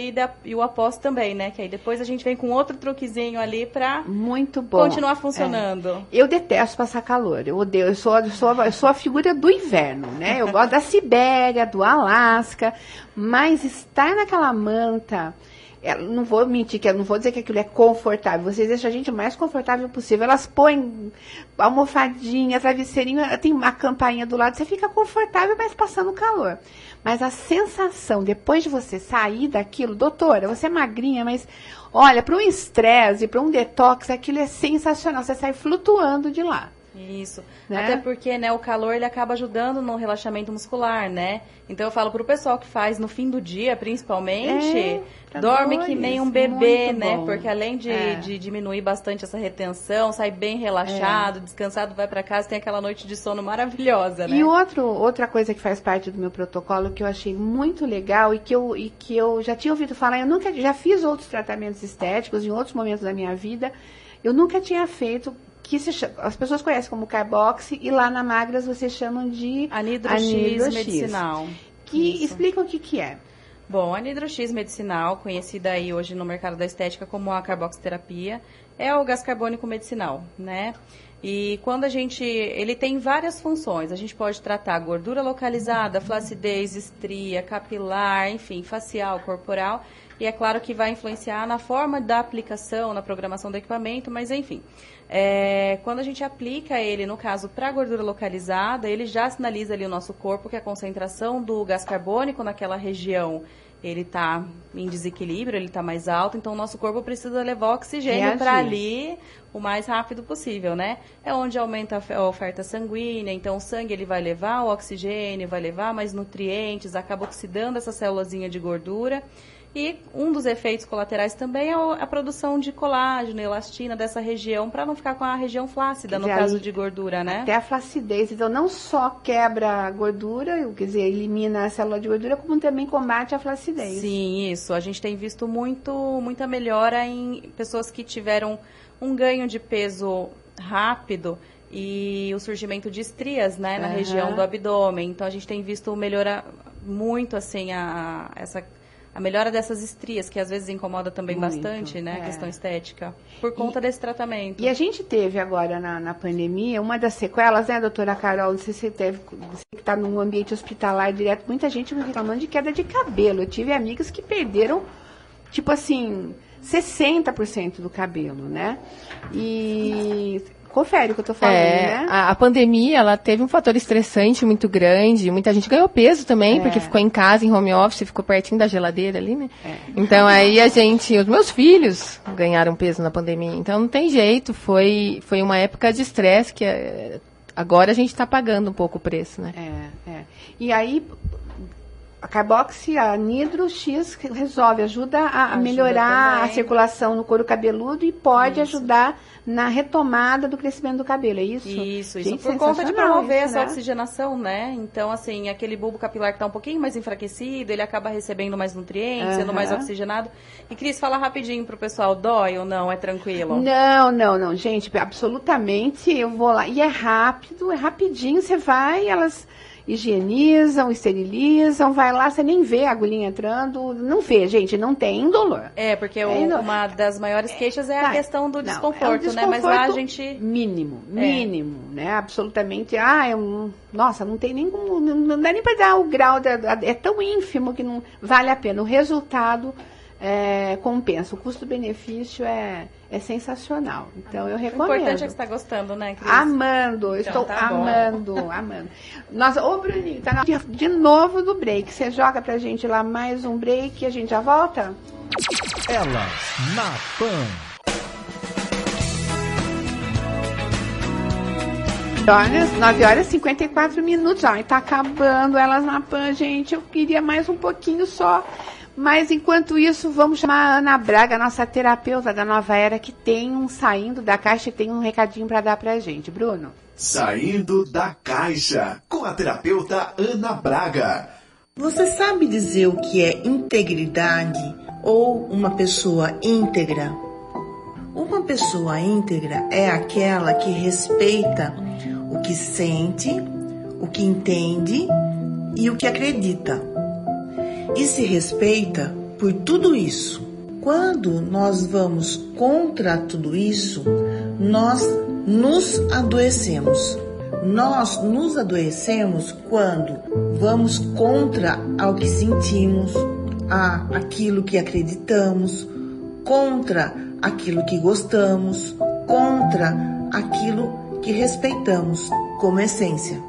e o após também, né? Que aí depois a gente vem com outro truquezinho ali para muito bom continuar funcionando. Eu detesto passar calor, eu odeio, eu sou a figura do inverno, né? Eu gosto da Sibéria, do Alasca, mas estar naquela manta, não vou mentir, que eu não vou dizer que aquilo é confortável, vocês deixam a gente o mais confortável possível, elas põem almofadinha, travesseirinho, tem uma campainha do lado, você fica confortável, mas passando calor. Mas a sensação, depois de você sair daquilo, doutora, você é magrinha, mas olha, para um estresse, para um detox, aquilo é sensacional, você sai flutuando de lá. Isso, né? Até porque, né, o calor ele acaba ajudando no relaxamento muscular, né? Então eu falo pro pessoal que faz no fim do dia, principalmente, dorme que nem um bebê, né? Porque além de diminuir bastante essa retenção, sai bem relaxado, descansado, vai para casa, tem aquela noite de sono maravilhosa, né? E outra coisa que faz parte do meu protocolo que eu achei muito legal e que eu já tinha ouvido falar, eu já fiz outros tratamentos estéticos em outros momentos da minha vida, eu nunca tinha feito, que as pessoas conhecem como Carboxy, e lá na Magras vocês chamam de Anidro X medicinal. Explica o que é. Bom, a Anidro X medicinal, conhecida aí hoje no mercado da estética como a carboxiterapia, é o gás carbônico medicinal, né? E quando ele tem várias funções, a gente pode tratar gordura localizada, flacidez, estria, capilar, enfim, facial, corporal, e é claro que vai influenciar na forma da aplicação, na programação do equipamento, mas enfim. Quando a gente aplica ele, no caso, para gordura localizada, ele já sinaliza ali o nosso corpo que a concentração do gás carbônico naquela região, ele está em desequilíbrio, ele está mais alto, então o nosso corpo precisa levar oxigênio para ali o mais rápido possível, né? É onde aumenta a oferta sanguínea, então o sangue ele vai levar o oxigênio, vai levar mais nutrientes, acaba oxidando essa célulazinha de gordura. E um dos efeitos colaterais também é a produção de colágeno, elastina dessa região, para não ficar com a região flácida, no caso de gordura, né? Até a flacidez. Então, não só quebra a gordura, quer dizer, elimina a célula de gordura, como também combate a flacidez. Sim, isso. A gente tem visto muita melhora em pessoas que tiveram um ganho de peso rápido e o surgimento de estrias, né, na região do abdômen. Então, a gente tem visto melhorar muito, assim, a melhora dessas estrias, que às vezes incomoda também bastante, né, a questão estética, por conta desse tratamento. E a gente teve agora na pandemia, uma das sequelas, né, doutora Carol, não sei se você que está num ambiente hospitalar direto, muita gente reclamando de queda de cabelo. Eu tive amigas que perderam, tipo assim, 60% do cabelo, né? E confere o que eu tô falando, né? A pandemia, ela teve um fator estressante muito grande, muita gente ganhou peso também, porque ficou em casa, em home office, ficou pertinho da geladeira ali, né? Então, aí os meus filhos ganharam peso na pandemia, então não tem jeito, foi uma época de estresse que agora a gente está pagando um pouco o preço, né? E aí, a Carboxy, a Anidro X resolve, ajuda a melhorar a circulação no couro cabeludo e pode ajudar na retomada do crescimento do cabelo, é isso? Isso, gente, por conta de promover essa oxigenação, né? Então, assim, aquele bulbo capilar que está um pouquinho mais enfraquecido, ele acaba recebendo mais nutrientes, sendo mais oxigenado. E, Cris, fala rapidinho pro pessoal, dói ou não? É tranquilo? Não, gente, absolutamente, eu vou lá. E é rápido, é rapidinho, você vai, higienizam, esterilizam, vai lá, você nem vê a agulhinha entrando, não vê, gente, não tem indolor. Porque uma das maiores queixas é a questão do desconforto, desconforto, né? Mas lá a gente... Mínimo, né? Absolutamente, nossa, não tem nem como, não dá nem para dar o grau, é tão ínfimo que não vale a pena. O resultado compensa, o custo-benefício é sensacional. Então, eu recomendo. O importante é que você está gostando, né, Cris? Amando, estou amando. Nossa, ô Bruninho, tá de novo do break. Você joga pra gente lá mais um break e a gente já volta? Elas na Pan. Olha, 9h54. Ó, e tá acabando Elas na Pan, gente. Eu queria mais um pouquinho só. Mas, enquanto isso, vamos chamar a Ana Braga, nossa terapeuta da Nova Era, que tem saindo da caixa e tem um recadinho para dar pra gente. Bruno? Saindo da caixa, com a terapeuta Ana Braga. Você sabe dizer o que é integridade ou uma pessoa íntegra? Uma pessoa íntegra é aquela que respeita o que sente, o que entende e o que acredita. E se respeita por tudo isso. Quando nós vamos contra tudo isso, nós nos adoecemos. Nós nos adoecemos quando vamos contra ao que sentimos, aquilo que acreditamos, contra aquilo que gostamos, contra aquilo que respeitamos como essência.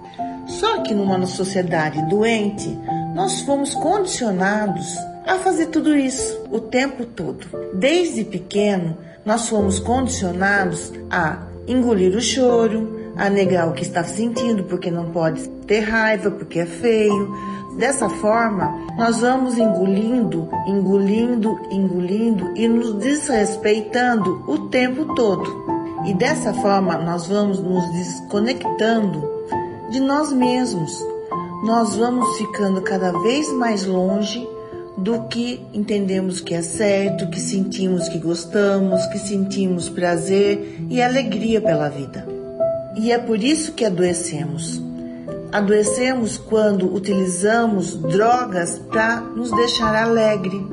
Só que numa sociedade doente, nós fomos condicionados a fazer tudo isso o tempo todo. Desde pequeno, nós fomos condicionados a engolir o choro, a negar o que está sentindo porque não pode ter raiva, porque é feio. Dessa forma, nós vamos engolindo e nos desrespeitando o tempo todo. E dessa forma, nós vamos nos desconectando de nós mesmos. Nós vamos ficando cada vez mais longe do que entendemos que é certo, que sentimos que gostamos, que sentimos prazer e alegria pela vida. E é por isso que adoecemos. Adoecemos quando utilizamos drogas para nos deixar alegre,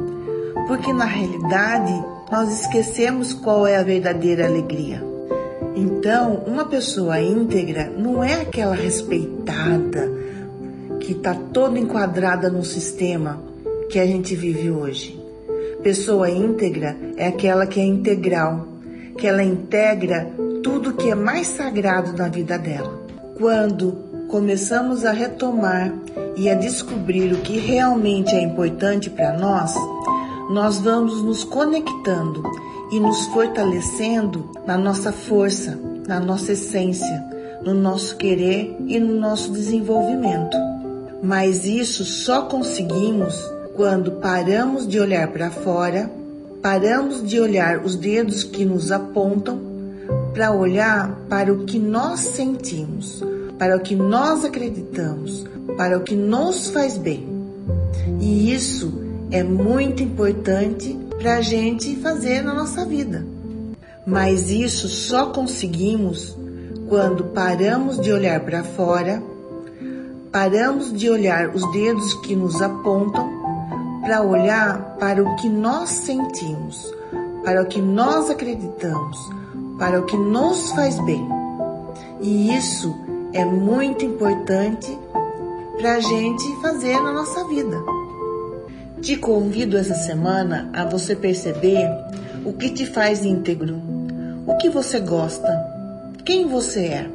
porque na realidade nós esquecemos qual é a verdadeira alegria. Então, uma pessoa íntegra não é aquela respeitada, que está toda enquadrada no sistema que a gente vive hoje. Pessoa íntegra é aquela que é integral, que ela integra tudo que é mais sagrado na vida dela. Quando começamos a retomar e a descobrir o que realmente é importante para nós, nós vamos nos conectando e nos fortalecendo na nossa força, na nossa essência, no nosso querer e no nosso desenvolvimento. Mas isso só conseguimos quando paramos de olhar para fora, paramos de olhar os dedos que nos apontam, para olhar para o que nós sentimos, para o que nós acreditamos, para o que nos faz bem. E isso é muito importante para a gente fazer na nossa vida. Mas isso só conseguimos quando paramos de olhar para fora, paramos de olhar os dedos que nos apontam para olhar para o que nós sentimos, para o que nós acreditamos, para o que nos faz bem. E isso é muito importante para a gente fazer na nossa vida. Te convido essa semana a você perceber o que te faz íntegro, o que você gosta, quem você é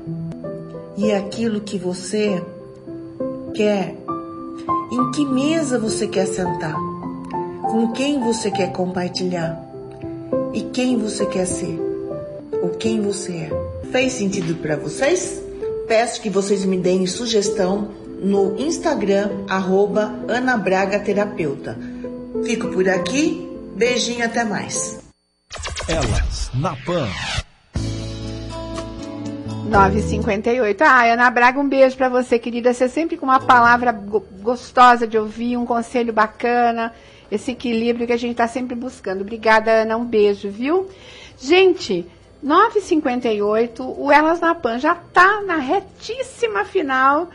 e aquilo que você quer, em que mesa você quer sentar, com quem você quer compartilhar e quem você quer ser, ou quem você é. Fez sentido para vocês? Peço que vocês me deem sugestão no Instagram, @AnaBragaTerapeuta. Fico por aqui, beijinho, até mais. Elas na Pan. 9h58. Ana Braga, um beijo pra você, querida. Você sempre com uma palavra gostosa de ouvir, um conselho bacana, esse equilíbrio que a gente tá sempre buscando. Obrigada, Ana, um beijo, viu? Gente, 9h58, o Elas na Pan já tá na retíssima final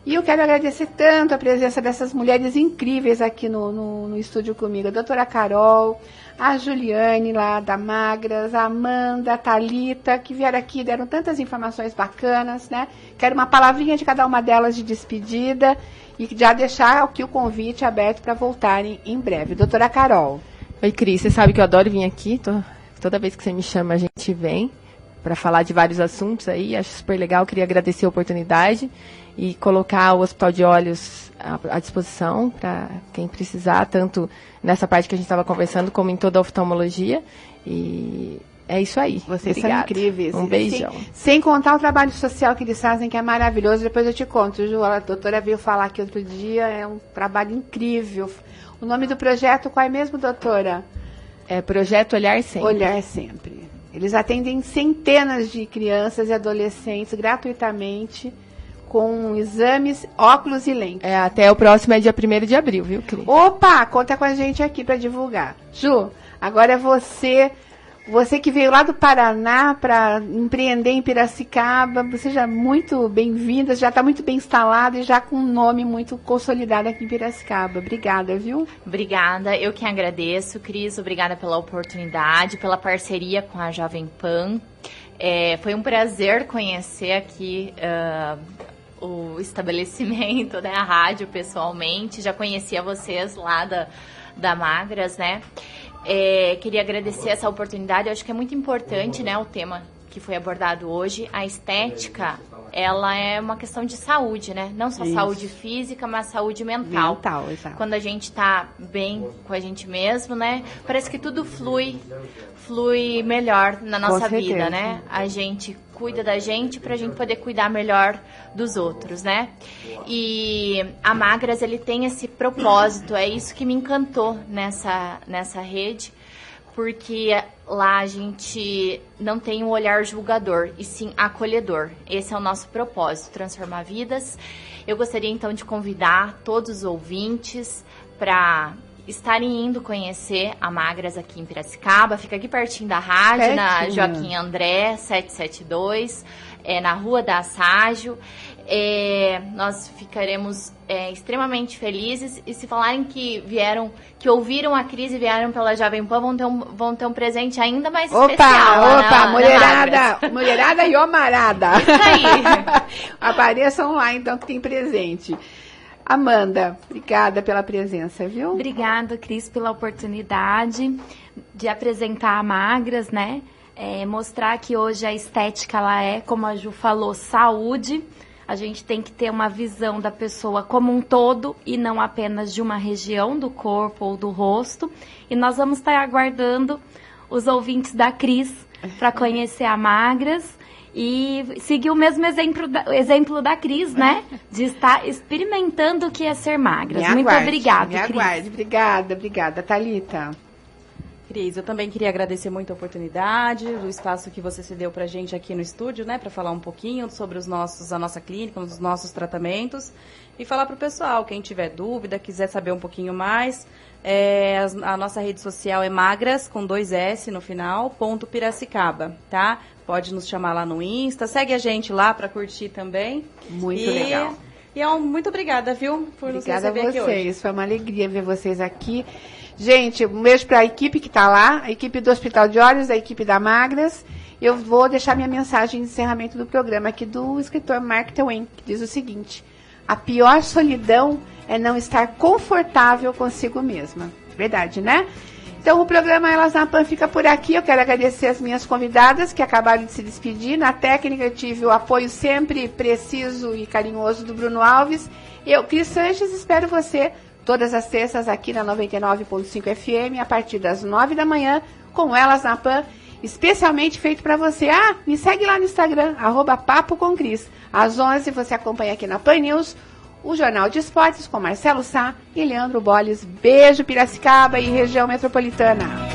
E eu quero agradecer tanto a presença dessas mulheres incríveis aqui no estúdio comigo. A doutora Carol, a Juliane lá da Magras, a Amanda, a Thalita, que vieram aqui, deram tantas informações bacanas, né? Quero uma palavrinha de cada uma delas de despedida e já deixar aqui o convite aberto para voltarem em breve. Doutora Carol. Oi, Cris, você sabe que eu adoro vir aqui, toda vez que você me chama a gente vem para falar de vários assuntos aí, acho super legal, queria agradecer a oportunidade e colocar o Hospital de Olhos à disposição para quem precisar, tanto nessa parte que a gente estava conversando, como em toda a oftalmologia. E é isso aí. Vocês Obrigada. são incríveis. Um beijão. Sem contar o trabalho social que eles fazem, que é maravilhoso. Depois eu te conto, Ju. A doutora veio falar aqui outro dia, é um trabalho incrível. O nome do projeto, qual é mesmo, doutora? É Projeto Olhar Sempre. Olhar Sempre. Eles atendem centenas de crianças e adolescentes gratuitamente, com exames, óculos e lentes. Até o próximo é dia 1º de abril, viu, Cris? Opa, conta com a gente aqui para divulgar. Ju, agora é você que veio lá do Paraná para empreender em Piracicaba. Seja muito bem-vinda, já está muito bem instalada e já com um nome muito consolidado aqui em Piracicaba. Obrigada, viu? Obrigada, eu que agradeço, Cris. Obrigada pela oportunidade, pela parceria com a Jovem Pan. Foi um prazer conhecer aqui o estabelecimento, né, a rádio pessoalmente. Já conhecia vocês lá da Magras, né? Queria agradecer essa oportunidade. Eu acho que é muito importante, né, o tema que foi abordado hoje. A estética, ela é uma questão de saúde, né? Não só saúde física, mas saúde mental. Exato. Quando a gente tá bem com a gente mesmo, né? Parece que tudo flui melhor na nossa vida, né? A gente cuida da gente pra gente poder cuidar melhor dos outros, né? E a Magras, ele tem esse propósito, é isso que me encantou nessa rede, porque lá a gente não tem um olhar julgador, e sim acolhedor. Esse é o nosso propósito, transformar vidas. Eu gostaria então de convidar todos os ouvintes para estarem indo conhecer a Magras aqui em Piracicaba. Fica aqui pertinho da rádio, na Joaquim André 772, na Rua da Asságio. Nós ficaremos extremamente felizes, e se falarem que ouviram a Cris e vieram pela Jovem Pan, vão ter um presente ainda mais especial. Opa, mulherada e homarada. Isso aí. Apareçam lá então que tem presente. Amanda, obrigada pela presença, viu? Obrigada, Cris, pela oportunidade de apresentar a Magras, né? Mostrar que hoje a estética, ela é, como a Ju falou, saúde. A gente tem que ter uma visão da pessoa como um todo e não apenas de uma região do corpo ou do rosto. E nós vamos estar aguardando os ouvintes da Cris para conhecer a Magras e seguir o mesmo exemplo da Cris, né? De estar experimentando o que é ser Magras. Muito obrigada, Cris. Obrigada. Thalita. Cris, eu também queria agradecer muito a oportunidade, o espaço que você cedeu pra gente aqui no estúdio, né, para falar um pouquinho sobre a nossa clínica, os nossos tratamentos, e falar pro pessoal, quem tiver dúvida, quiser saber um pouquinho mais, a nossa rede social é Magras, com 2 S no final, .Piracicaba, tá? Pode nos chamar lá no Insta, segue a gente lá para curtir também. Muito legal. E muito obrigada, viu, por nos receber aqui hoje. Obrigada a vocês, foi uma alegria ver vocês aqui. Gente, um beijo para a equipe que está lá, a equipe do Hospital de Olhos, a equipe da Magras. Eu vou deixar minha mensagem de encerramento do programa aqui do escritor Mark Twain, que diz o seguinte: a pior solidão é não estar confortável consigo mesma. Verdade, né? Então, o programa Elas na Pan fica por aqui. Eu quero agradecer as minhas convidadas que acabaram de se despedir. Na técnica, eu tive o apoio sempre preciso e carinhoso do Bruno Alves. Eu, Cris Sanches, espero você todas as terças aqui na 99.5 FM, a partir das 9 da manhã, com Elas na Pan, especialmente feito para você. Me segue lá no Instagram, @papocomcris. Às 11 você acompanha aqui na Pan News o Jornal de Esportes com Marcelo Sá e Leandro Bolles. Beijo, Piracicaba e região metropolitana.